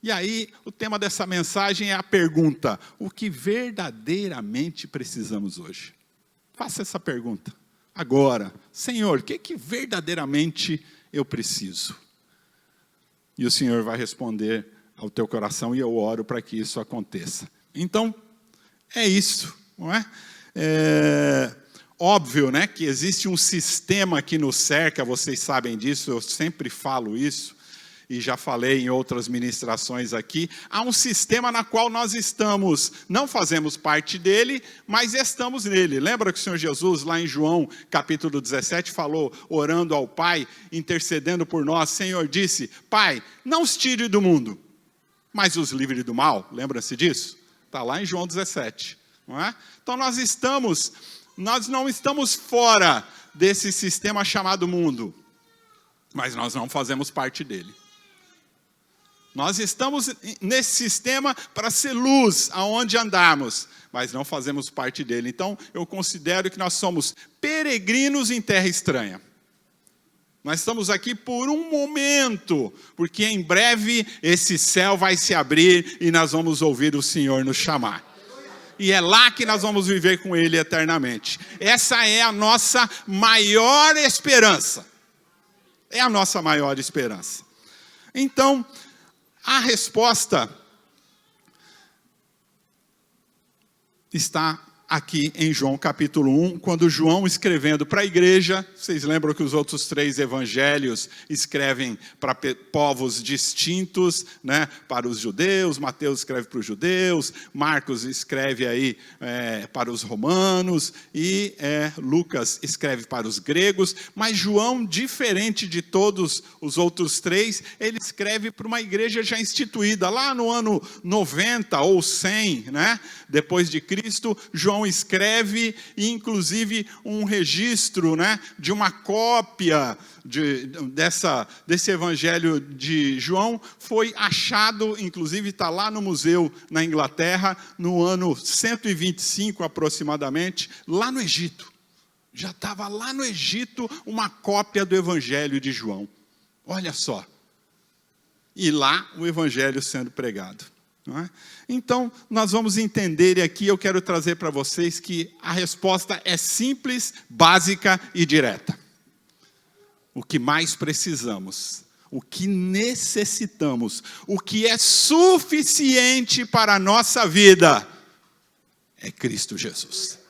E aí, o tema dessa mensagem é a pergunta: o que verdadeiramente precisamos hoje? Faça essa pergunta agora. Senhor, o que verdadeiramente eu preciso? E o Senhor vai responder ao teu coração, e eu oro para que isso aconteça. Então, é isso, não é? Óbvio, né, que existe um sistema que nos cerca, vocês sabem disso, eu sempre falo isso, e já falei em outras ministrações aqui. Há um sistema na qual nós estamos, não fazemos parte dele, mas estamos nele. Lembra que o Senhor Jesus, lá em João capítulo 17, falou, orando ao Pai, intercedendo por nós, o Senhor disse: Pai, não os tire do mundo, mas os livre do mal. Lembra-se disso? Está lá em João 17. Não é? Então nós não estamos fora desse sistema chamado mundo, mas nós não fazemos parte dele. Nós estamos nesse sistema para ser luz aonde andarmos, mas não fazemos parte dele. Então, eu considero que nós somos peregrinos em terra estranha. Nós estamos aqui por um momento, porque em breve esse céu vai se abrir e nós vamos ouvir o Senhor nos chamar. E é lá que nós vamos viver com Ele eternamente. Essa é a nossa maior esperança. É a nossa maior esperança. Então, a resposta está aqui em João capítulo 1, quando João, escrevendo para a igreja, vocês lembram que os outros 3 evangelhos escrevem para povos distintos, né? Para os judeus, Mateus escreve para os judeus, Marcos escreve aí para os romanos, e Lucas escreve para os gregos, mas João, diferente de todos os outros 3, ele escreve para uma igreja já instituída, lá no ano 90 ou 100, né? Depois de Cristo, João escreve, inclusive, um registro, né, de uma cópia desse evangelho de João, foi achado, inclusive está lá no museu na Inglaterra, no ano 125 aproximadamente, lá no Egito. Já estava lá no Egito uma cópia do evangelho de João. Olha só. E lá o evangelho sendo pregado. Não é? Então, nós vamos entender, e aqui eu quero trazer para vocês que a resposta é simples, básica e direta. O que mais precisamos, o que necessitamos, o que é suficiente para a nossa vida, é Cristo Jesus.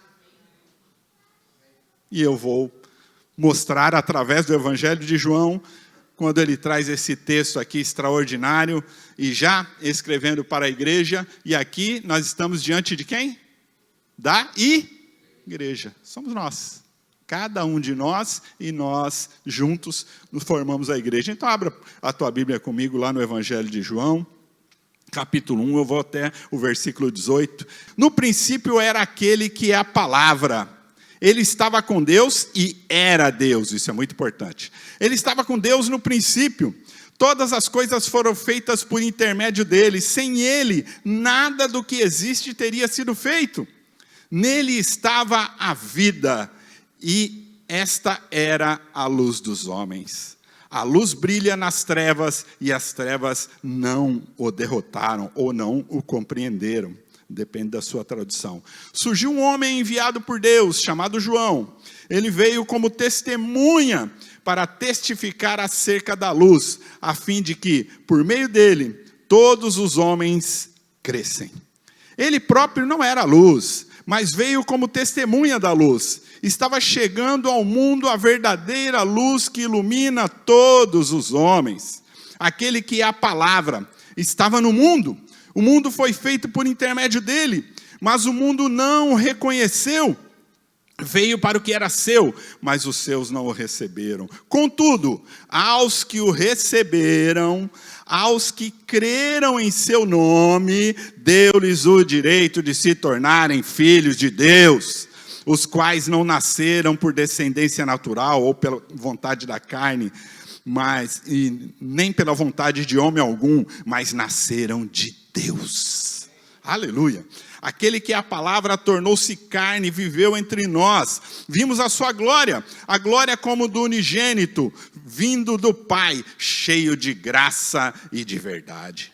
E eu vou mostrar através do Evangelho de João, quando ele traz esse texto aqui extraordinário, e já escrevendo para a igreja, e aqui nós estamos diante de quem? Da igreja. Somos nós. Cada um de nós, e nós juntos nos formamos a igreja. Então abra a tua Bíblia comigo lá no Evangelho de João, capítulo 1, eu vou até o versículo 18. No princípio era aquele que é a palavra. Ele estava com Deus e era Deus, isso é muito importante. Ele estava com Deus no princípio. Todas as coisas foram feitas por intermédio dele. Sem ele, nada do que existe teria sido feito. Nele estava a vida, e esta era a luz dos homens. A luz brilha nas trevas, e as trevas não o derrotaram, ou não o compreenderam. Depende da sua tradução. Surgiu um homem enviado por Deus, chamado João. Ele veio como testemunha para testificar acerca da luz, a fim de que, por meio dele, todos os homens crescem. Ele próprio não era a luz, mas veio como testemunha da luz. Estava chegando ao mundo a verdadeira luz que ilumina todos os homens. Aquele que é a palavra estava no mundo. O mundo foi feito por intermédio dele, mas o mundo não o reconheceu. Veio para o que era seu, mas os seus não o receberam. Contudo, aos que o receberam, aos que creram em seu nome, deu-lhes o direito de se tornarem filhos de Deus, os quais não nasceram por descendência natural ou pela vontade da carne, nem pela vontade de homem algum, mas nasceram de Deus. Aleluia. Aquele que é a palavra tornou-se carne e viveu entre nós. Vimos a sua glória, a glória como do unigênito, vindo do Pai, cheio de graça e de verdade.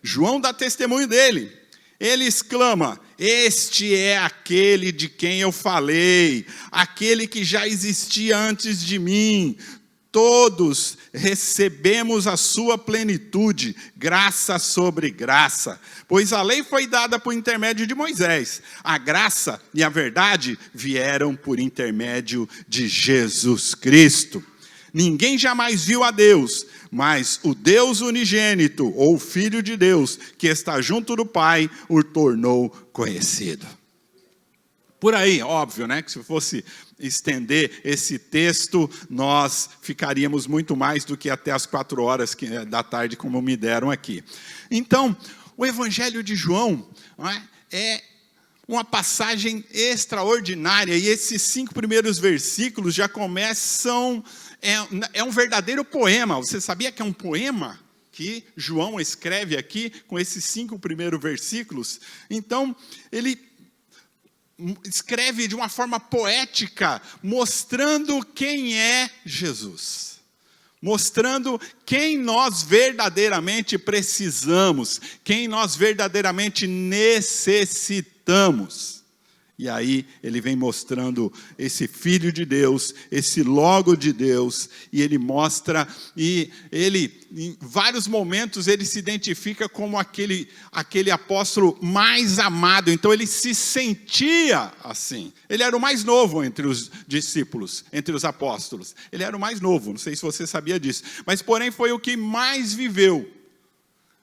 João dá testemunho dele. Ele exclama: este é aquele de quem eu falei, aquele que já existia antes de mim. Todos recebemos a sua plenitude, graça sobre graça. Pois a lei foi dada por intermédio de Moisés. A graça e a verdade vieram por intermédio de Jesus Cristo. Ninguém jamais viu a Deus, mas o Deus unigênito, ou Filho de Deus, que está junto do Pai, o tornou conhecido. Por aí, óbvio, né? Que se fosse estender esse texto, nós ficaríamos muito mais do que até as 4 horas da tarde, como me deram aqui. Então, o Evangelho de João, não é uma passagem extraordinária, e esses 5 primeiros versículos já começam, é um verdadeiro poema. Você sabia que é um poema que João escreve aqui, com esses 5 primeiros versículos? Então, ele escreve de uma forma poética, mostrando quem é Jesus. Mostrando quem nós verdadeiramente precisamos, quem nós verdadeiramente necessitamos. E aí ele vem mostrando esse Filho de Deus, esse Logo de Deus, e ele mostra, e ele, em vários momentos, ele se identifica como aquele apóstolo mais amado. Então ele se sentia assim. Ele era o mais novo entre os discípulos, entre os apóstolos. Ele era o mais novo, não sei se você sabia disso. Mas porém foi o que mais viveu.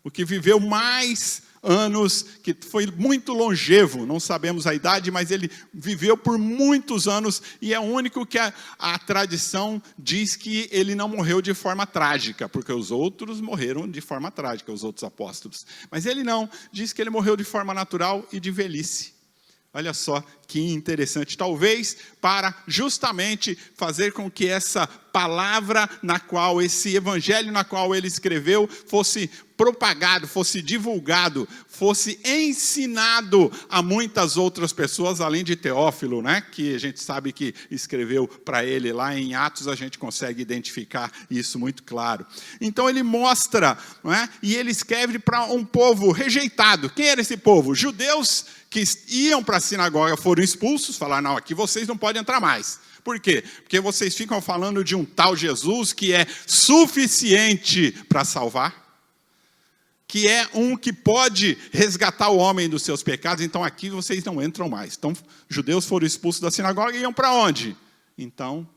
O que viveu mais anos, que foi muito longevo, não sabemos a idade, mas ele viveu por muitos anos, e é o único que a tradição diz que ele não morreu de forma trágica, porque os outros morreram de forma trágica, os outros apóstolos. Mas ele não, diz que ele morreu de forma natural e de velhice. Olha só que interessante, talvez para justamente fazer com que essa palavra na qual, esse evangelho na qual ele escreveu, fosse propagado, fosse divulgado, fosse ensinado a muitas outras pessoas, além de Teófilo, né? Que a gente sabe que escreveu para ele lá em Atos, a gente consegue identificar isso muito claro. Então ele mostra, não é? E ele escreve para um povo rejeitado. Quem era esse povo? Judeus que iam para a sinagoga, foram expulsos, falaram: não, aqui vocês não podem entrar mais. Por quê? Porque vocês ficam falando de um tal Jesus que é suficiente para salvar, que é um que pode resgatar o homem dos seus pecados, então aqui vocês não entram mais. Então, judeus foram expulsos da sinagoga e iam para onde? Então,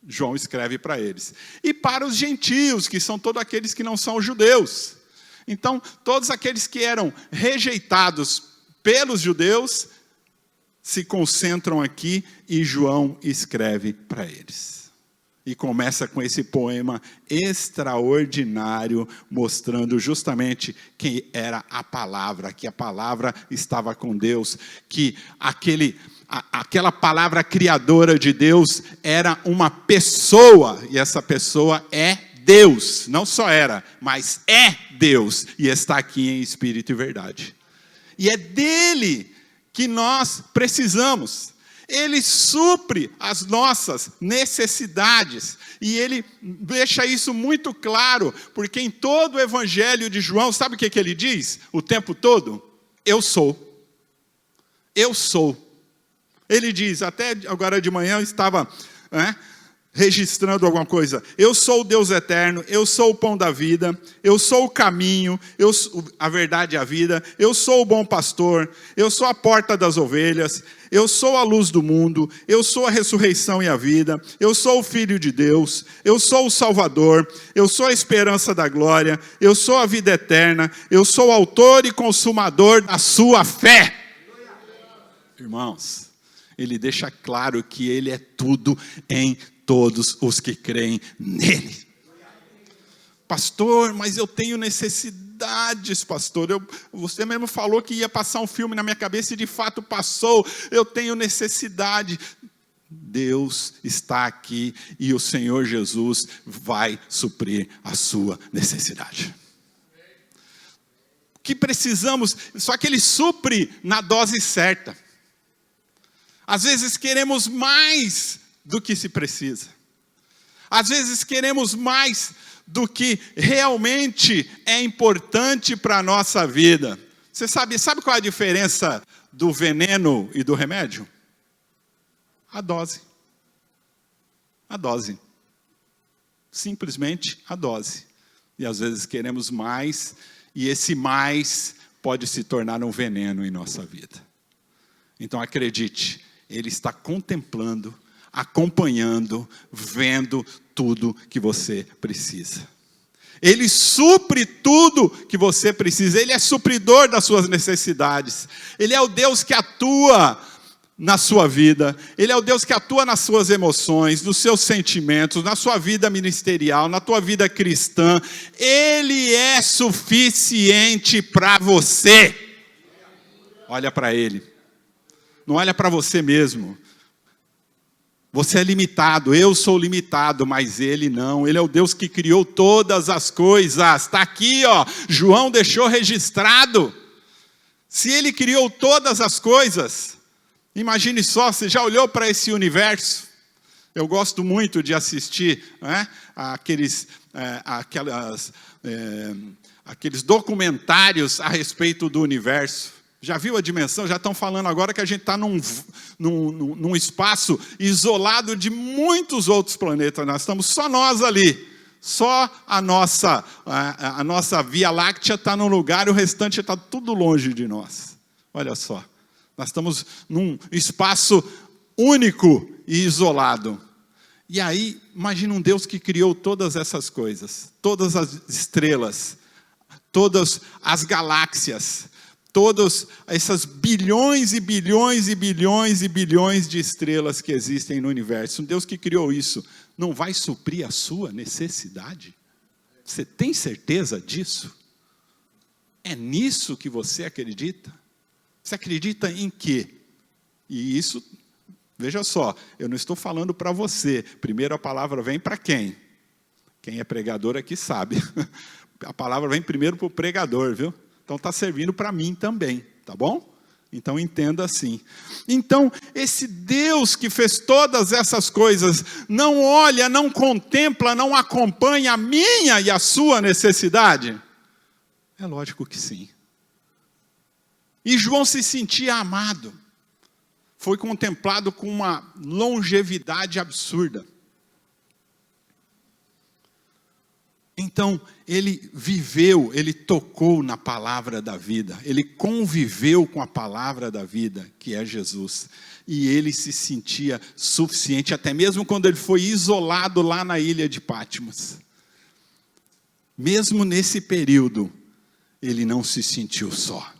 João escreve para eles. E para os gentios, que são todos aqueles que não são judeus. Então, todos aqueles que eram rejeitados pelos judeus, se concentram aqui e João escreve para eles. E começa com esse poema extraordinário, mostrando justamente quem era a palavra, que a palavra estava com Deus, que aquela palavra criadora de Deus era uma pessoa, e essa pessoa é Deus, não só era, mas é Deus, e está aqui em espírito e verdade. E é dele que nós precisamos. Ele supre as nossas necessidades, e ele deixa isso muito claro, porque em todo o evangelho de João, sabe o que ele diz o tempo todo? Eu sou. Eu sou. Ele diz, até agora de manhã eu estava registrando alguma coisa: eu sou o Deus eterno, eu sou o pão da vida, eu sou o caminho, a verdade e a vida, eu sou o bom pastor, eu sou a porta das ovelhas, eu sou a luz do mundo, eu sou a ressurreição e a vida, eu sou o Filho de Deus, eu sou o Salvador, eu sou a esperança da glória, eu sou a vida eterna, eu sou o autor e consumador da sua fé. Irmãos, ele deixa claro que ele é tudo em todos os que creem nele. Pastor, mas eu tenho necessidades, pastor. Você mesmo falou que ia passar um filme na minha cabeça e de fato passou. Eu tenho necessidade. Deus está aqui e o Senhor Jesus vai suprir a sua necessidade. O que precisamos, só que Ele supre na dose certa. Às vezes queremos mais do que se precisa. Às vezes queremos mais do que realmente é importante para a nossa vida. Você sabe qual é a diferença do veneno e do remédio? A dose. A dose. Simplesmente a dose. E às vezes queremos mais, e esse mais pode se tornar um veneno em nossa vida. Então acredite, Ele está contemplando, acompanhando, vendo tudo que você precisa. Ele supre tudo que você precisa. Ele é supridor das suas necessidades. Ele é o Deus que atua na sua vida. Ele é o Deus que atua nas suas emoções, nos seus sentimentos, na sua vida ministerial, na tua vida cristã. Ele é suficiente para você. Olha para Ele. Não olha para você mesmo. Você é limitado, eu sou limitado, mas Ele não. Ele é o Deus que criou todas as coisas. Está aqui, ó. João deixou registrado. Se Ele criou todas as coisas, imagine só, você já olhou para esse universo? Eu gosto muito de assistir, né, aqueles documentários a respeito do universo. Já viu a dimensão? Já estão falando agora que a gente está num espaço isolado de muitos outros planetas. Nós estamos só nós ali. Só a nossa Via Láctea está num lugar e o restante está tudo longe de nós. Olha só. Nós estamos num espaço único e isolado. E aí, imagina um Deus que criou todas essas coisas. Todas as estrelas. Todas as galáxias. Todas essas bilhões e bilhões e bilhões e bilhões de estrelas que existem no universo. Um Deus que criou isso não vai suprir a sua necessidade? Você tem certeza disso? É nisso que você acredita? Você acredita em quê? E isso, veja só, eu não estou falando para você. Primeiro a palavra vem para quem? Quem é pregador aqui sabe. A palavra vem primeiro para o pregador, viu? Então está servindo para mim também, tá bom? Então entenda assim. Então, esse Deus que fez todas essas coisas, não olha, não contempla, não acompanha a minha e a sua necessidade? É lógico que sim. E João se sentia amado. Foi contemplado com uma longevidade absurda. Então, ele viveu, ele tocou na palavra da vida, ele conviveu com a palavra da vida, que é Jesus. E ele se sentia suficiente, até mesmo quando ele foi isolado lá na ilha de Patmos. Mesmo nesse período, ele não se sentiu só.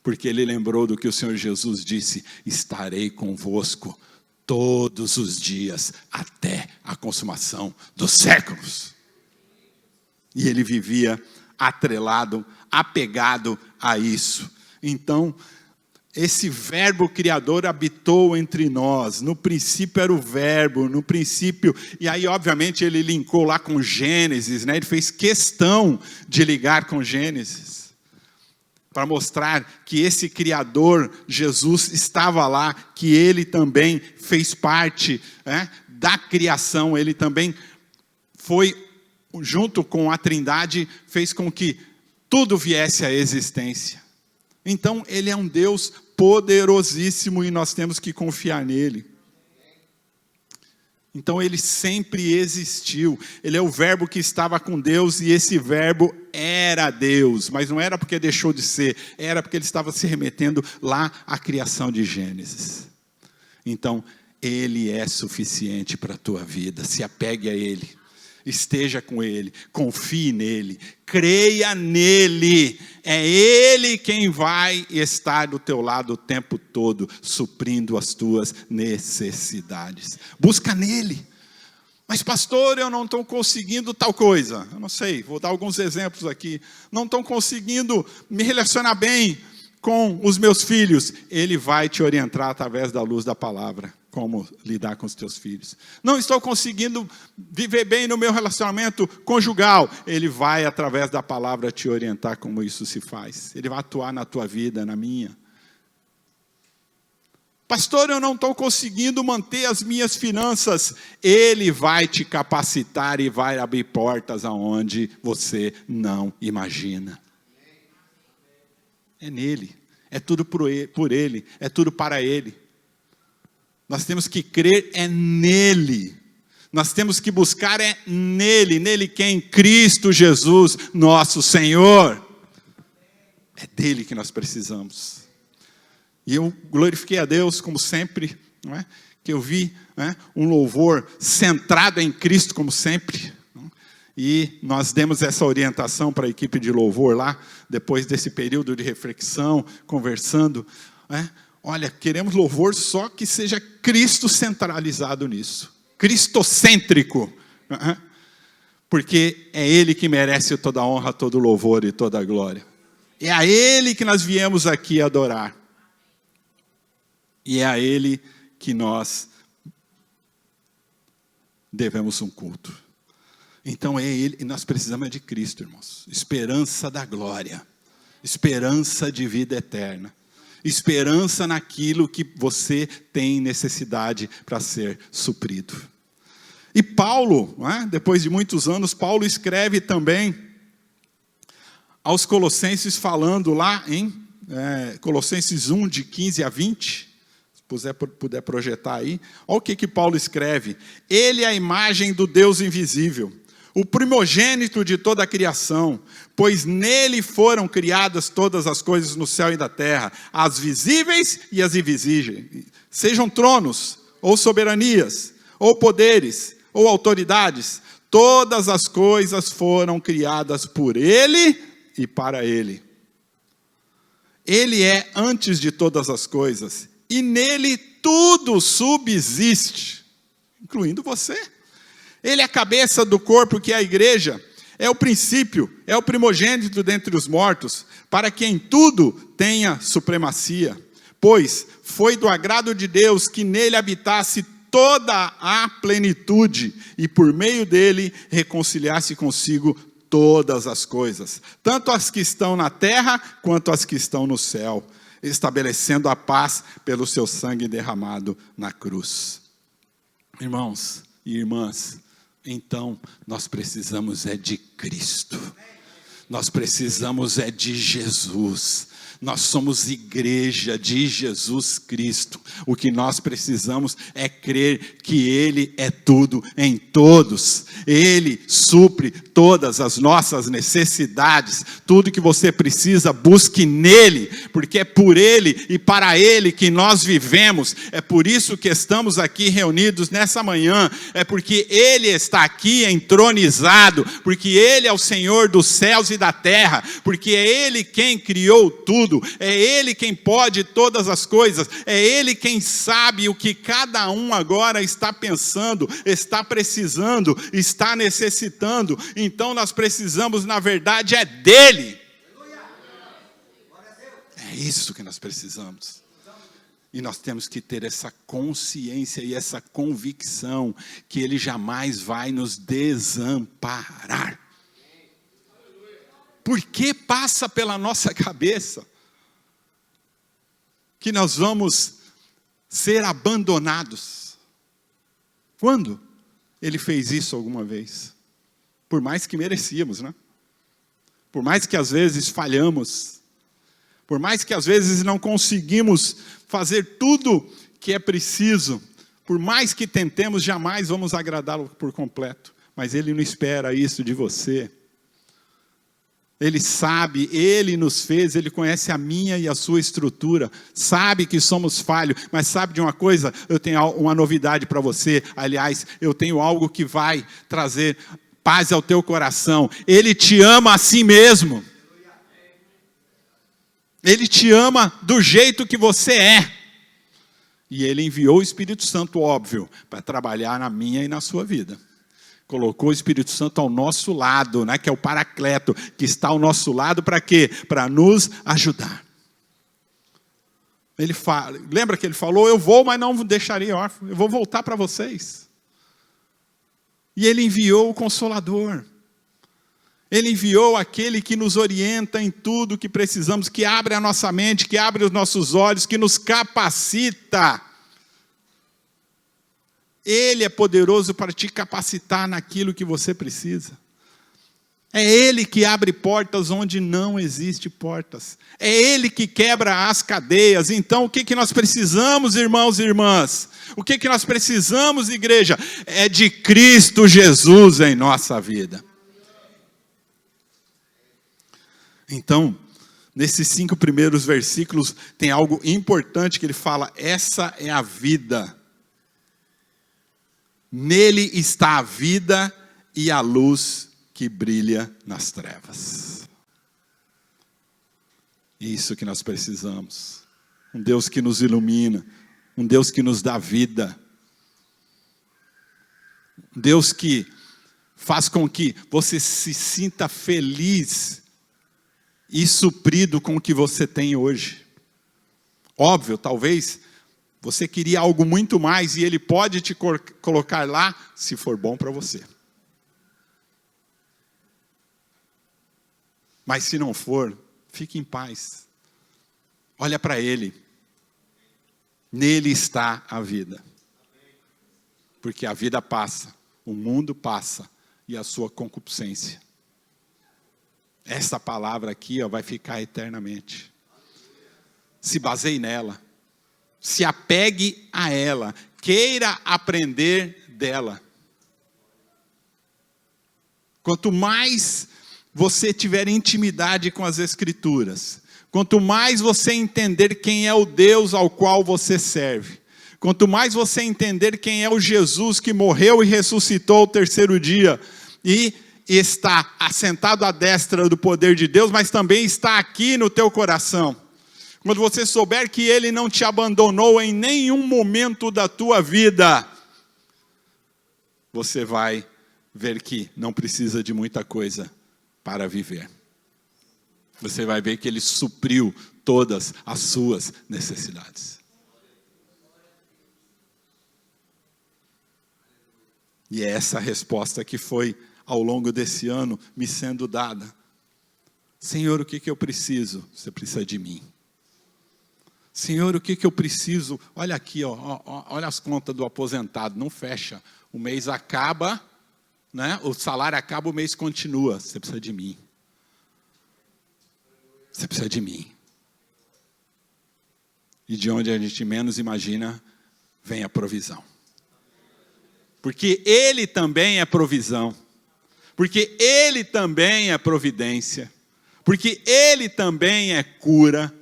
Porque ele lembrou do que o Senhor Jesus disse: estarei convosco todos os dias, até a consumação dos séculos. E ele vivia atrelado, apegado a isso. Então, esse verbo criador habitou entre nós. No princípio era o verbo, no princípio... E aí, obviamente, ele linkou lá com Gênesis, né? Ele fez questão de ligar com Gênesis, para mostrar que esse Criador, Jesus, estava lá, que ele também fez parte, né, da criação, ele também foi... junto com a Trindade, fez com que tudo viesse à existência. Então, Ele é um Deus poderosíssimo e nós temos que confiar nele. Então, Ele sempre existiu. Ele é o verbo que estava com Deus e esse verbo era Deus. Mas não era porque deixou de ser, era porque Ele estava se remetendo lá à criação de Gênesis. Então, Ele é suficiente para a tua vida. Se apegue a Ele. Esteja com Ele, confie nele, creia nele. É Ele quem vai estar do teu lado o tempo todo, suprindo as tuas necessidades. Busca nele. Mas pastor, eu não estou conseguindo tal coisa. Eu não sei, vou dar alguns exemplos aqui. Não estou conseguindo me relacionar bem com os meus filhos. Ele vai te orientar através da luz da palavra. Como lidar com os teus filhos. Não estou conseguindo viver bem no meu relacionamento conjugal. Ele vai, através da palavra, te orientar como isso se faz. Ele vai atuar na tua vida, na minha. Pastor, eu não estou conseguindo manter as minhas finanças. Ele vai te capacitar e vai abrir portas aonde você não imagina. É nele, é tudo por ele, é tudo para ele. Nós temos que crer nele. Nós temos que buscar nele. Nele quem? Cristo Jesus, nosso Senhor. É dele que nós precisamos. E eu glorifiquei a Deus, como sempre, não é? Que eu vi, né, um louvor centrado em Cristo, como sempre. E nós demos essa orientação para a equipe de louvor lá, depois desse período de reflexão, conversando. Né? Olha, queremos louvor só que seja Cristo centralizado nisso. Cristocêntrico. Porque é Ele que merece toda a honra, todo o louvor e toda a glória. É a Ele que nós viemos aqui adorar. E é a Ele que nós devemos um culto. Então é Ele, e nós precisamos de Cristo, irmãos. Esperança da glória. Esperança de vida eterna. Esperança naquilo que você tem necessidade para ser suprido. E Paulo, depois de muitos anos, Paulo escreve também aos Colossenses, falando lá em Colossenses 1, de 15 a 20, se puder projetar aí, olha o que Paulo escreve. Ele é a imagem do Deus invisível, o primogênito de toda a criação, pois nele foram criadas todas as coisas no céu e na terra, as visíveis e as invisíveis, sejam tronos, ou soberanias, ou poderes, ou autoridades, todas as coisas foram criadas por ele e para ele. Ele é antes de todas as coisas, e nele tudo subsiste, incluindo você. Ele é a cabeça do corpo, que é a igreja, é o princípio, é o primogênito dentre os mortos, para que em tudo tenha supremacia. Pois foi do agrado de Deus que nele habitasse toda a plenitude, e por meio dele reconciliasse consigo todas as coisas, tanto as que estão na terra, quanto as que estão no céu, estabelecendo a paz pelo seu sangue derramado na cruz. Irmãos e irmãs, então nós precisamos de Cristo, nós precisamos de Jesus. Nós somos igreja de Jesus Cristo. O que nós precisamos é crer que Ele é tudo em todos. Ele supre todas as nossas necessidades. Tudo que você precisa, busque nele, porque é por Ele e para Ele que nós vivemos. É por isso que estamos aqui reunidos nessa manhã. É porque Ele está aqui entronizado, porque Ele é o Senhor dos céus e da terra, porque é Ele quem criou tudo. É Ele quem pode todas as coisas, é Ele quem sabe o que cada um agora está pensando, está precisando, está necessitando. Então nós precisamos, na verdade, dEle. É isso que nós precisamos. E nós temos que ter essa consciência e essa convicção que Ele jamais vai nos desamparar. Por que passa pela nossa cabeça que nós vamos ser abandonados? Quando Ele fez isso alguma vez? Por mais que merecíamos, né? Por mais que às vezes falhamos, por mais que às vezes não conseguimos fazer tudo que é preciso, por mais que tentemos, jamais vamos agradá-lo por completo. Mas Ele não espera isso de você. Ele sabe, Ele nos fez, Ele conhece a minha e a sua estrutura, sabe que somos falhos, mas sabe de uma coisa? Eu tenho uma novidade para você, aliás, eu tenho algo que vai trazer paz ao teu coração. Ele te ama assim mesmo. Ele te ama do jeito que você é. E Ele enviou o Espírito Santo, óbvio, para trabalhar na minha e na sua vida. Colocou o Espírito Santo ao nosso lado, né, que é o Paracleto, que está ao nosso lado para quê? Para nos ajudar. Ele fala, lembra que Ele falou, eu vou, mas não deixarei órfão, eu vou voltar para vocês. E Ele enviou o Consolador. Ele enviou aquele que nos orienta em tudo que precisamos, que abre a nossa mente, que abre os nossos olhos, que nos capacita. Ele é poderoso para te capacitar naquilo que você precisa. É Ele que abre portas onde não existem portas. É Ele que quebra as cadeias. Então, o que nós precisamos, irmãos e irmãs? O que nós precisamos, igreja? É de Cristo Jesus em nossa vida. Então, nesses 5 primeiros versículos, tem algo importante que ele fala: essa é a vida. Nele está a vida e a luz que brilha nas trevas. Isso que nós precisamos. Um Deus que nos ilumina, um Deus que nos dá vida. Um Deus que faz com que você se sinta feliz e suprido com o que você tem hoje. Óbvio, talvez você queria algo muito mais e Ele pode te colocar lá se for bom para você. Mas se não for, fique em paz. Olha para Ele. Nele está a vida. Porque a vida passa, o mundo passa e a sua concupiscência. Essa palavra aqui vai ficar eternamente. Se baseie nela. Se apegue a ela. Queira aprender dela. Quanto mais você tiver intimidade com as Escrituras, quanto mais você entender quem é o Deus ao qual você serve, quanto mais você entender quem é o Jesus que morreu e ressuscitou ao 3º dia, e está assentado à destra do poder de Deus, mas também está aqui no teu coração. Quando você souber que Ele não te abandonou em nenhum momento da tua vida, você vai ver que não precisa de muita coisa para viver. Você vai ver que Ele supriu todas as suas necessidades. E é essa resposta que foi, ao longo desse ano, me sendo dada. Senhor, o que eu preciso? Você precisa de mim. Senhor, o que eu preciso? Olha aqui, olha as contas do aposentado, não fecha. O mês acaba, né? O salário acaba, o mês continua. Você precisa de mim. Você precisa de mim. E de onde a gente menos imagina, vem a provisão. Porque Ele também é provisão. Porque Ele também é providência. Porque Ele também é cura.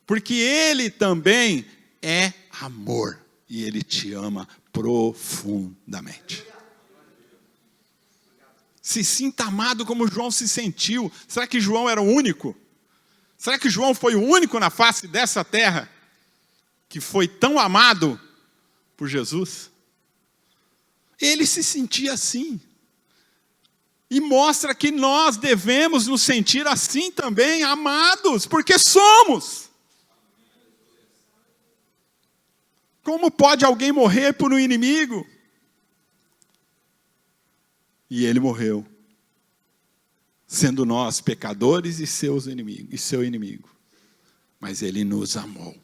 Porque Ele também é amor. E Ele te ama profundamente. Se sinta amado como João se sentiu. Será que João era o único? Será que João foi o único na face dessa terra que foi tão amado por Jesus? Ele se sentia assim. E mostra que nós devemos nos sentir assim também, amados, porque somos. Como pode alguém morrer por um inimigo? E Ele morreu, sendo nós pecadores e seus inimigos, e seu inimigo. Mas Ele nos amou.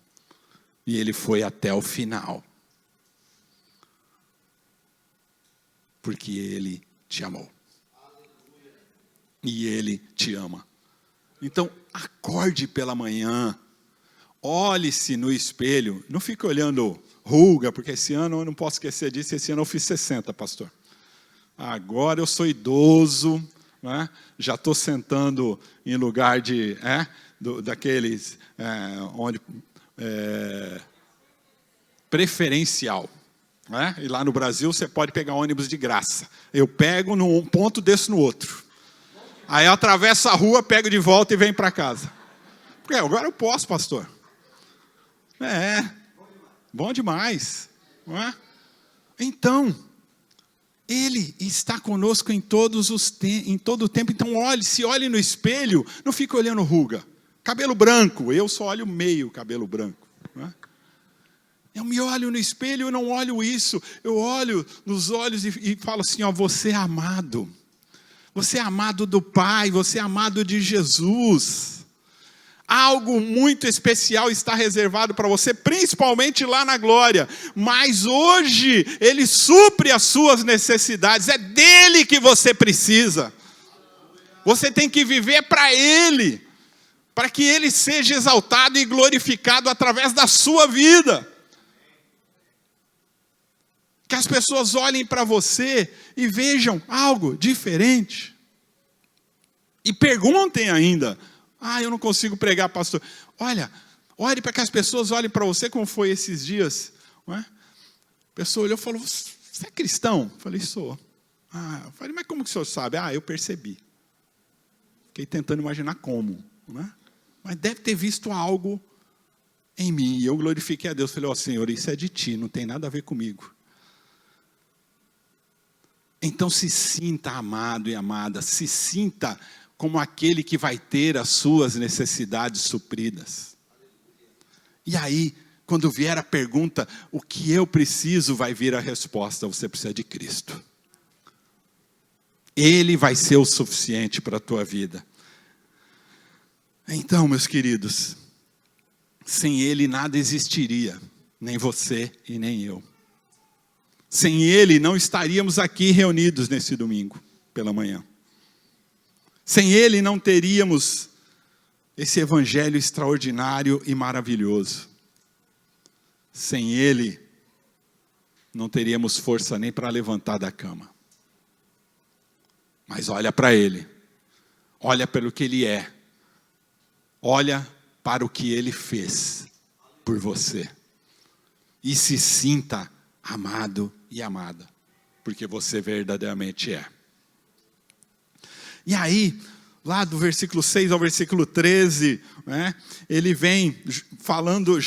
E Ele foi até o final. Porque Ele te amou. E Ele te ama. Então, acorde pela manhã. Olhe-se no espelho. Não fique olhando ruga, porque esse ano eu não posso esquecer disso. Esse ano eu fiz 60, pastor. Agora eu sou idoso, né? Já estou sentando em lugar daqueles onde preferencial. Né? E lá no Brasil você pode pegar ônibus de graça. Eu pego num ponto, desço no outro. Aí eu atravesso a rua, pego de volta e venho para casa. Porque agora eu posso, pastor. Bom demais. Não é? Então, Ele está conosco em todo o tempo. Então se olhe no espelho, não fique olhando ruga. Cabelo branco, eu só olho meio cabelo branco. Não é? Eu me olho no espelho, eu não olho isso. Eu olho nos olhos e falo assim, você é amado. Você é amado do Pai, você é amado de Jesus. Algo muito especial está reservado para você, principalmente lá na glória. Mas hoje, Ele supre as suas necessidades. É dEle que você precisa. Você tem que viver para Ele. Para que Ele seja exaltado e glorificado através da sua vida. Que as pessoas olhem para você e vejam algo diferente. E perguntem ainda. Eu não consigo pregar, pastor. Olha, ore para que as pessoas olhem para você como foi esses dias. Não é? A pessoa olhou e falou, você é cristão? Eu falei, sou. Eu falei, mas como que o senhor sabe? Eu percebi. Fiquei tentando imaginar como. Não é? Mas deve ter visto algo em mim. E eu glorifiquei a Deus. Falei, Senhor, isso é de ti, não tem nada a ver comigo. Então se sinta amado e amada. Se sinta como aquele que vai ter as suas necessidades supridas. E aí, quando vier a pergunta, o que eu preciso, vai vir a resposta, você precisa de Cristo. Ele vai ser o suficiente para a tua vida. Então, meus queridos, sem Ele nada existiria, nem você e nem eu. Sem Ele não estaríamos aqui reunidos nesse domingo, pela manhã. Sem Ele não teríamos esse evangelho extraordinário e maravilhoso. Sem Ele não teríamos força nem para levantar da cama. Mas olha para Ele. Olha pelo que Ele é. Olha para o que Ele fez por você. E se sinta amado e amada. Porque você verdadeiramente é. E aí, lá do versículo 6 ao versículo 13, né, ele vem falando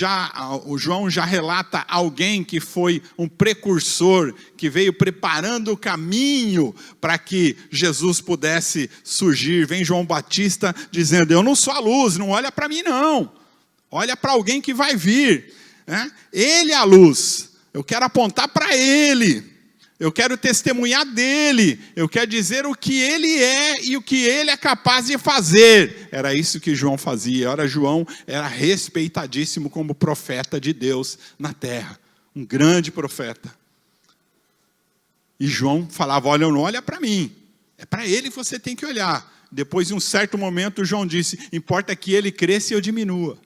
o João já relata alguém que foi um precursor, que veio preparando o caminho para que Jesus pudesse surgir. Vem João Batista dizendo, eu não sou a luz, não olha para mim não. Olha para alguém que vai vir. Né? Ele é a luz, eu quero apontar para Ele. Eu quero testemunhar dele, eu quero dizer o que ele é e o que ele é capaz de fazer. Era isso que João fazia. João era respeitadíssimo como profeta de Deus na terra. Um grande profeta. E João falava, não olha para mim. É para ele que você tem que olhar. Depois de um certo momento, João disse, importa que ele cresça e eu diminua.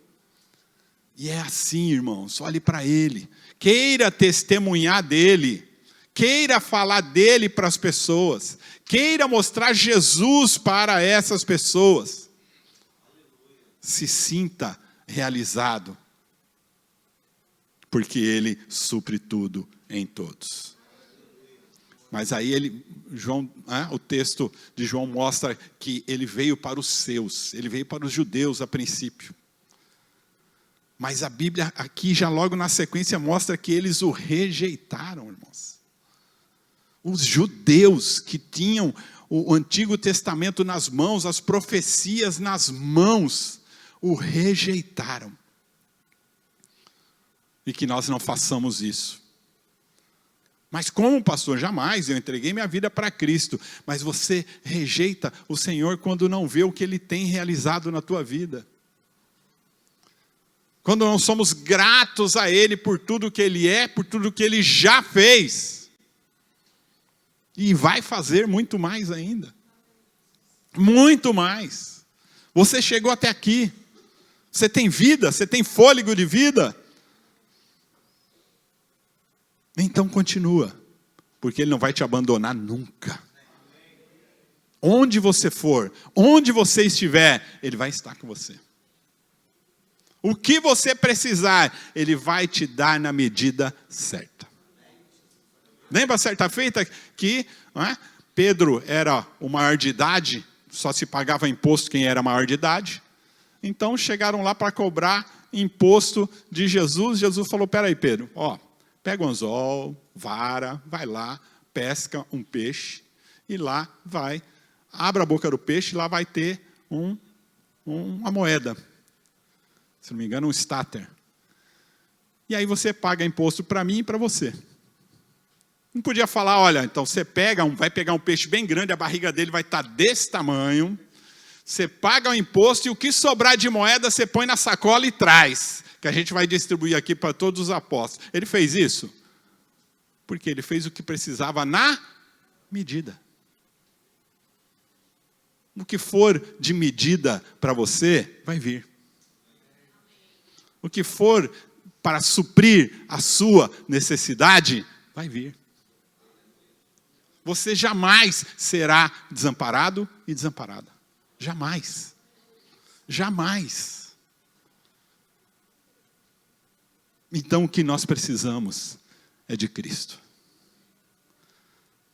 E é assim, irmãos, olhe para ele. Queira testemunhar dele. Queira falar dele para as pessoas. Queira mostrar Jesus para essas pessoas. Se sinta realizado. Porque Ele supre tudo em todos. Mas aí o texto de João mostra que ele veio para os seus. Ele veio para os judeus a princípio. Mas a Bíblia aqui já logo na sequência mostra que eles o rejeitaram, irmãos. Os judeus que tinham o Antigo Testamento nas mãos, as profecias nas mãos, o rejeitaram. E que nós não façamos isso. Mas como, pastor? Jamais, eu entreguei minha vida para Cristo. Mas você rejeita o Senhor quando não vê o que Ele tem realizado na tua vida. Quando não somos gratos a Ele por tudo que Ele é, por tudo que Ele já fez. E vai fazer muito mais ainda. Muito mais. Você chegou até aqui. Você tem vida, você tem fôlego de vida. Então continua. Porque Ele não vai te abandonar nunca. Onde você for, onde você estiver, Ele vai estar com você. O que você precisar, Ele vai te dar na medida certa. Lembra certa feita que Pedro era o maior de idade, só se pagava imposto quem era maior de idade. Então chegaram lá para cobrar imposto de Jesus. Jesus falou, peraí Pedro, pega um anzol, vara, vai lá, pesca um peixe. E lá vai, abre a boca do peixe, lá vai ter uma moeda. Se não me engano, um stater. E aí você paga imposto para mim e para você. Não podia falar, olha, então você vai pegar um peixe bem grande, a barriga dele vai estar desse tamanho, você paga o imposto e o que sobrar de moeda você põe na sacola e traz, que a gente vai distribuir aqui para todos os apóstolos. Ele fez isso? Porque ele fez o que precisava na medida. O que for de medida para você, vai vir. O que for para suprir a sua necessidade, vai vir. Você jamais será desamparado e desamparada. Jamais. Jamais. Então o que nós precisamos é de Cristo.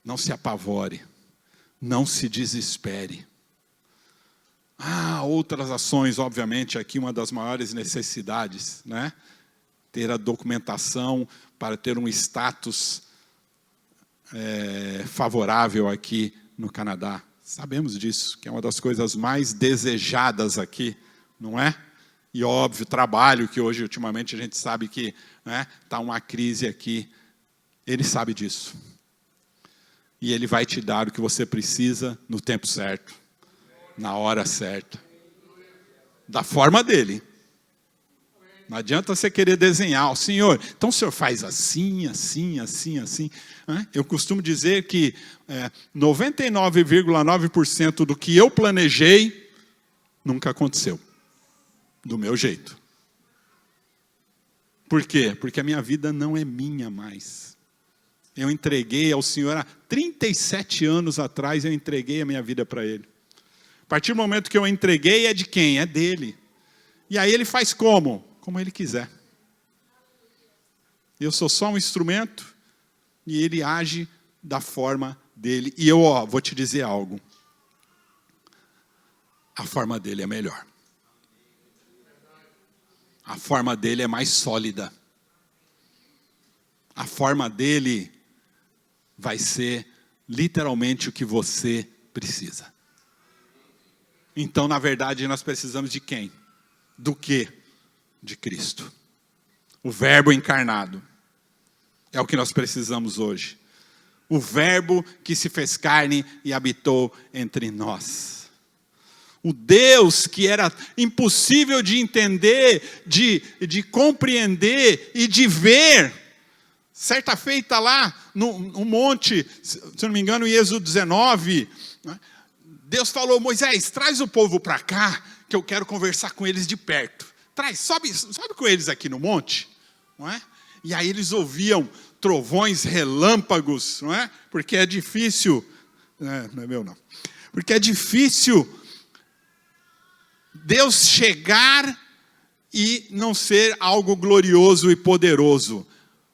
Não se apavore. Não se desespere. Outras ações, obviamente, aqui uma das maiores necessidades, né? Ter a documentação para ter um status favorável aqui no Canadá. Sabemos disso, que é uma das coisas mais desejadas aqui, não é? E óbvio, trabalho, que hoje, ultimamente, a gente sabe que está uma crise aqui. Ele sabe disso. E Ele vai te dar o que você precisa no tempo certo, na hora certa, da forma dele. Não adianta você querer desenhar, Senhor, então o Senhor faz assim, assim, assim, assim. Eu costumo dizer que 99,9% do que eu planejei nunca aconteceu, do meu jeito. Por quê? Porque a minha vida não é minha mais. Eu entreguei ao Senhor, há 37 anos atrás, eu entreguei a minha vida para Ele. A partir do momento que eu entreguei, é de quem? É dele. E aí Ele faz como? Como Ele quiser. Eu sou só um instrumento e Ele age da forma dele. E eu vou te dizer algo. A forma dele é melhor. A forma dele é mais sólida. A forma dele vai ser literalmente o que você precisa. Então, na verdade, nós precisamos de quem? Do quê? De Cristo. O Verbo encarnado. É o que nós precisamos hoje. O Verbo que se fez carne e habitou entre nós. O Deus que era impossível de entender, de compreender e de ver. Certa feita lá no monte, se eu não me engano, em Êxodo 19, Deus falou, Moisés, traz o povo para cá, que eu quero conversar com eles de perto. Traz, sobe com eles aqui no monte. Não é? E aí eles ouviam trovões, relâmpagos, não é? Porque é difícil, não é meu não. Porque é difícil Deus chegar e não ser algo glorioso e poderoso.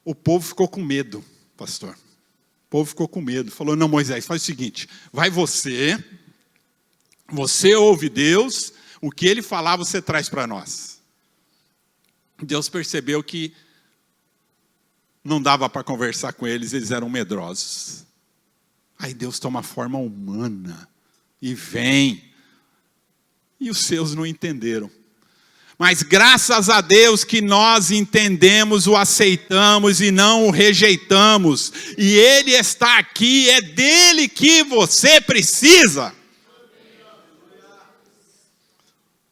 O povo ficou com medo, pastor. O povo ficou com medo. Falou, não, Moisés, faz o seguinte. Vai você ouve Deus, o que Ele falar você traz para nós. Deus percebeu que não dava para conversar com eles, eles eram medrosos. Aí Deus toma forma humana e vem. E os seus não entenderam. Mas graças a Deus que nós entendemos, o aceitamos e não o rejeitamos. E Ele está aqui, é dele que você precisa.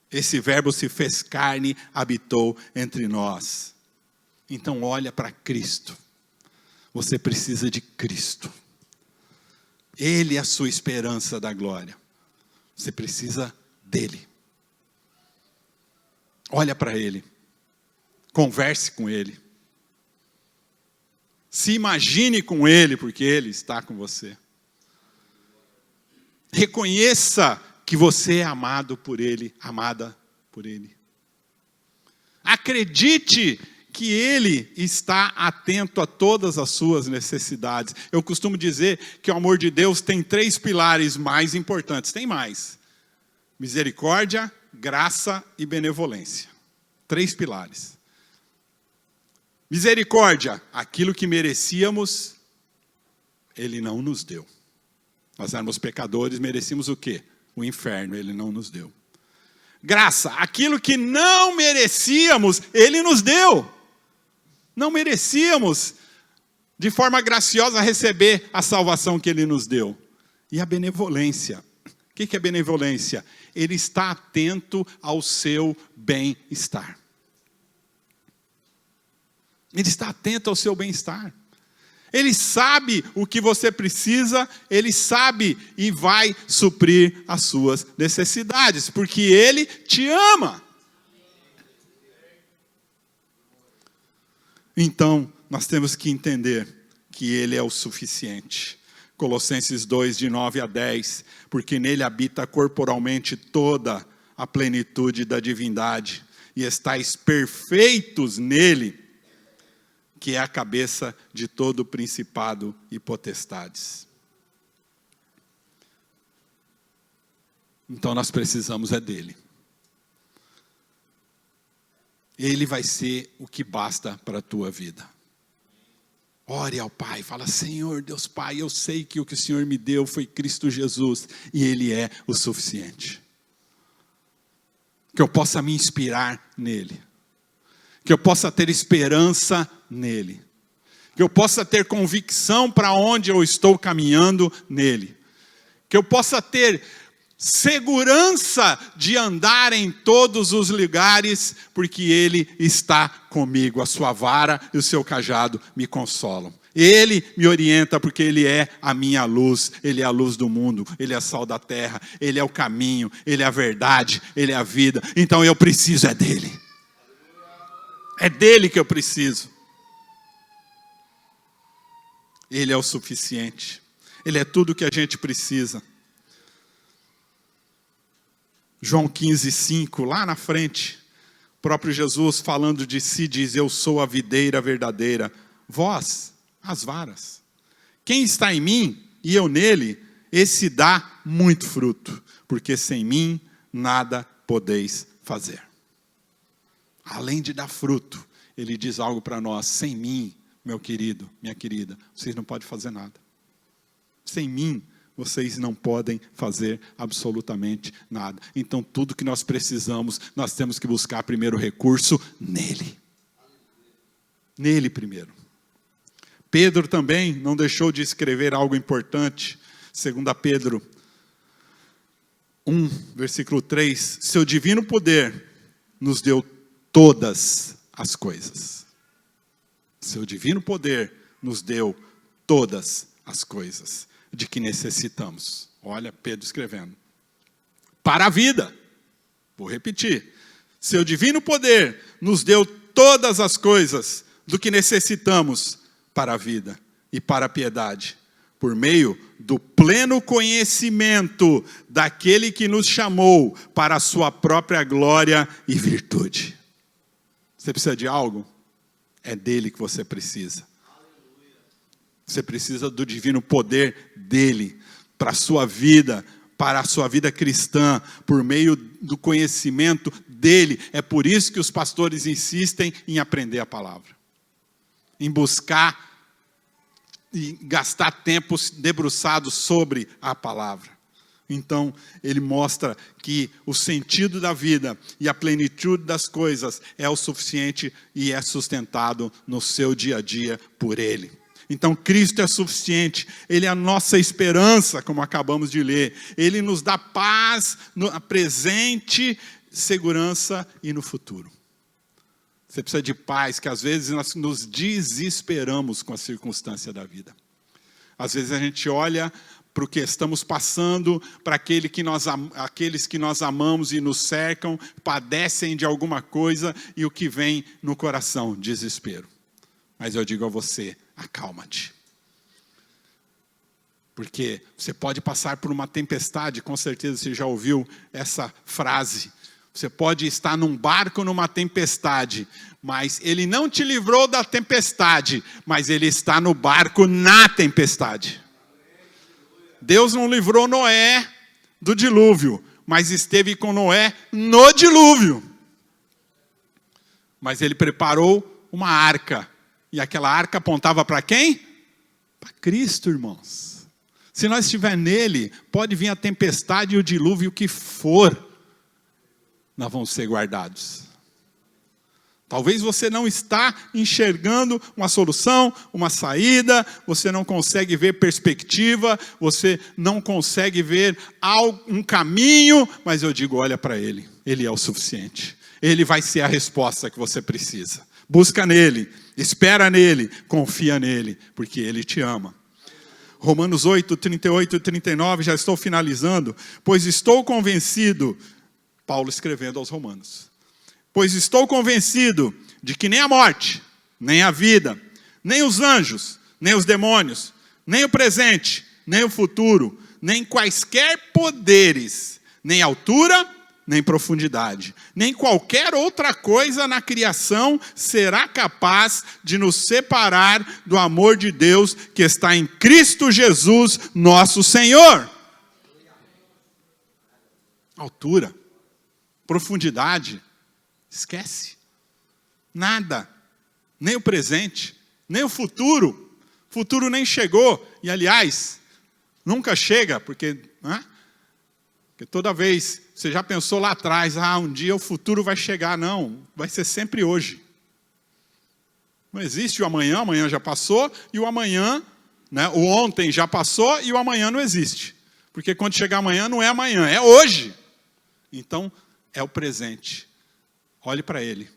Esse Verbo se fez carne, habitou entre nós. Então olha para Cristo. Você precisa de Cristo. Ele é a sua esperança da glória. Você precisa dele. Olha para Ele. Converse com Ele. Se imagine com Ele, porque Ele está com você. Reconheça que você é amado por Ele, amada por Ele. Acredite que Ele está atento a todas as suas necessidades. Eu costumo dizer que o amor de Deus tem 3 pilares mais importantes. Tem mais. Misericórdia, graça e benevolência. 3 pilares. Misericórdia, aquilo que merecíamos, Ele não nos deu. Nós éramos pecadores, merecíamos o quê? O inferno, Ele não nos deu. Graça, aquilo que não merecíamos, Ele nos deu. Não merecíamos. de forma graciosa, receber a salvação que Ele nos deu. E a benevolência. O que é benevolência? Ele está atento ao seu bem-estar. Ele está atento ao seu bem-estar. Ele sabe o que você precisa, Ele sabe e vai suprir as suas necessidades, porque Ele te ama. Então, nós temos que entender que Ele é o suficiente. Colossenses 2, de 9 a 10, porque nele habita corporalmente toda a plenitude da divindade, e estáis perfeitos nele, que é a cabeça de todo principado e potestades. Então nós precisamos dele. Ele vai ser o que basta para a tua vida. Ore ao Pai, fala: Senhor Deus Pai, eu sei que o que o Senhor me deu foi Cristo Jesus, e Ele é o suficiente. Que eu possa me inspirar nele. Que eu possa ter esperança nele. Que eu possa ter convicção para onde eu estou caminhando nele. Que eu possa ter segurança de andar em todos os lugares, porque Ele está comigo. A sua vara e o seu cajado me consolam. Ele me orienta porque Ele é a minha luz. Ele é a luz do mundo. Ele é o sal da terra. Ele é o caminho. Ele é a verdade. Ele é a vida. Então eu preciso dele. É dele que eu preciso. Ele é o suficiente. Ele é tudo que a gente precisa. João 15, 5, lá na frente, o próprio Jesus falando de si diz: eu sou a videira verdadeira, vós as varas. Quem está em mim e eu nele, esse dá muito fruto, porque sem mim nada podeis fazer. Além de dar fruto, ele diz algo para nós: sem mim, meu querido, minha querida, vocês não podem fazer nada. Sem mim, vocês não podem fazer absolutamente nada. Então, tudo que nós precisamos, nós temos que buscar primeiro recurso nele. Nele primeiro. Pedro também não deixou de escrever algo importante. 2 Pedro 1, versículo 3. Seu divino poder nos deu todas as coisas. Seu divino poder nos deu todas as coisas de que necessitamos. Olha Pedro escrevendo. Para a vida. Vou repetir. Seu divino poder nos deu todas as coisas do que necessitamos para a vida e para a piedade, por meio do pleno conhecimento daquele que nos chamou para a sua própria glória e virtude. Você precisa de algo? É dele que você precisa. Você precisa do divino poder dele para a sua vida cristã, por meio do conhecimento dele. É por isso que os pastores insistem em aprender a palavra, em buscar e gastar tempo debruçado sobre a palavra. Então, ele mostra que o sentido da vida e a plenitude das coisas é o suficiente e é sustentado no seu dia a dia por ele. Então, Cristo é suficiente, Ele é a nossa esperança, como acabamos de ler. Ele nos dá paz no presente, segurança e no futuro. Você precisa de paz, que às vezes nós nos desesperamos com a circunstância da vida. Às vezes a gente olha para o que estamos passando, para aqueles que nós amamos e nos cercam, padecem de alguma coisa, e o que vem no coração? Desespero. Mas eu digo a você, acalma-te. Porque você pode passar por uma tempestade, com certeza você já ouviu essa frase. Você pode estar num barco numa tempestade, mas ele não te livrou da tempestade, mas ele está no barco na tempestade. Deus não livrou Noé do dilúvio, mas esteve com Noé no dilúvio. Mas ele preparou uma arca. E aquela arca apontava para quem? Para Cristo, irmãos. Se nós estivermos nele, pode vir a tempestade e o dilúvio que for, nós vamos ser guardados. Talvez você não está enxergando uma solução, uma saída, você não consegue ver perspectiva, você não consegue ver um caminho, mas eu digo, olha para Ele, Ele é o suficiente. Ele vai ser a resposta que você precisa. Busca nele, espera nele, confia nele, porque Ele te ama. Romanos 8, 38 e 39, já estou finalizando. Pois estou convencido, Paulo escrevendo aos Romanos. Pois estou convencido de que nem a morte, nem a vida, nem os anjos, nem os demônios, nem o presente, nem o futuro, nem quaisquer poderes, nem altura, nem profundidade, nem qualquer outra coisa na criação será capaz de nos separar do amor de Deus que está em Cristo Jesus, nosso Senhor. Altura, profundidade, esquece. Nada. Nem o presente, nem o futuro. O futuro nem chegou. E, aliás, nunca chega, porque toda vez, você já pensou lá atrás, um dia o futuro vai chegar. Não, vai ser sempre hoje. Não existe o amanhã já passou, e o amanhã, o ontem já passou, e o amanhã não existe. Porque quando chegar amanhã, não é amanhã, é hoje. Então, é o presente. Olhe para Ele,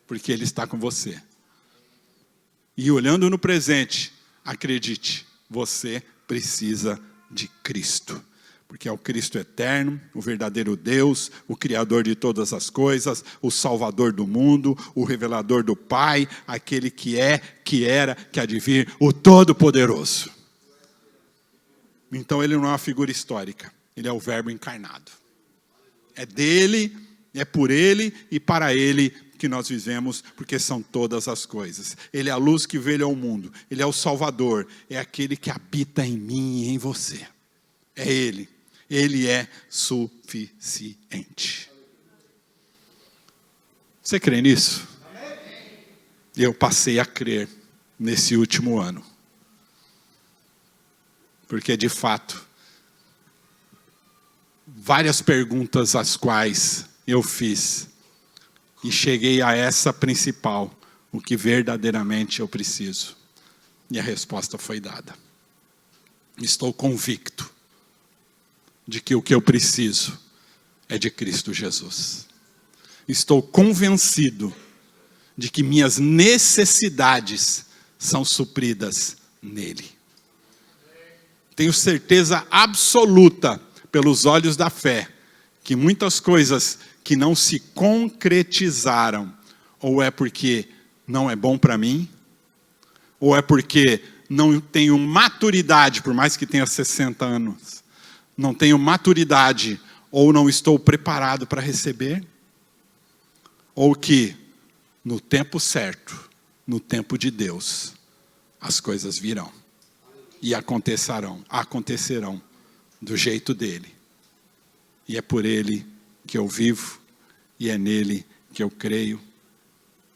porque Ele está com você. E olhando no presente, acredite, você precisa de Cristo. Porque é o Cristo eterno, o verdadeiro Deus, o Criador de todas as coisas, o Salvador do mundo, o revelador do Pai, aquele que é, que era, que há de vir, o Todo-Poderoso. Então Ele não é uma figura histórica, Ele é o Verbo encarnado. É dele, é por Ele e para Ele que nós vivemos, porque são todas as coisas. Ele é a luz que veio ao mundo, Ele é o Salvador, é aquele que habita em mim e em você. É Ele. Ele é suficiente. Você crê nisso? Eu passei a crer nesse último ano. Porque, de fato, várias perguntas as quais eu fiz e cheguei a essa principal, o que verdadeiramente eu preciso. E a resposta foi dada. Estou convicto de que o que eu preciso é de Cristo Jesus. Estou convencido de que minhas necessidades são supridas nele. Tenho certeza absoluta, pelos olhos da fé, que muitas coisas que não se concretizaram, ou é porque não é bom para mim, ou é porque não tenho maturidade, por mais que tenha 60 anos, não tenho maturidade, ou não estou preparado para receber, ou que no tempo certo, no tempo de Deus, as coisas virão e acontecerão do jeito dele. E é por ele que eu vivo, e é nele que eu creio,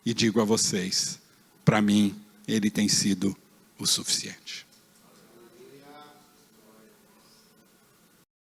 e digo a vocês, para mim, ele tem sido o suficiente.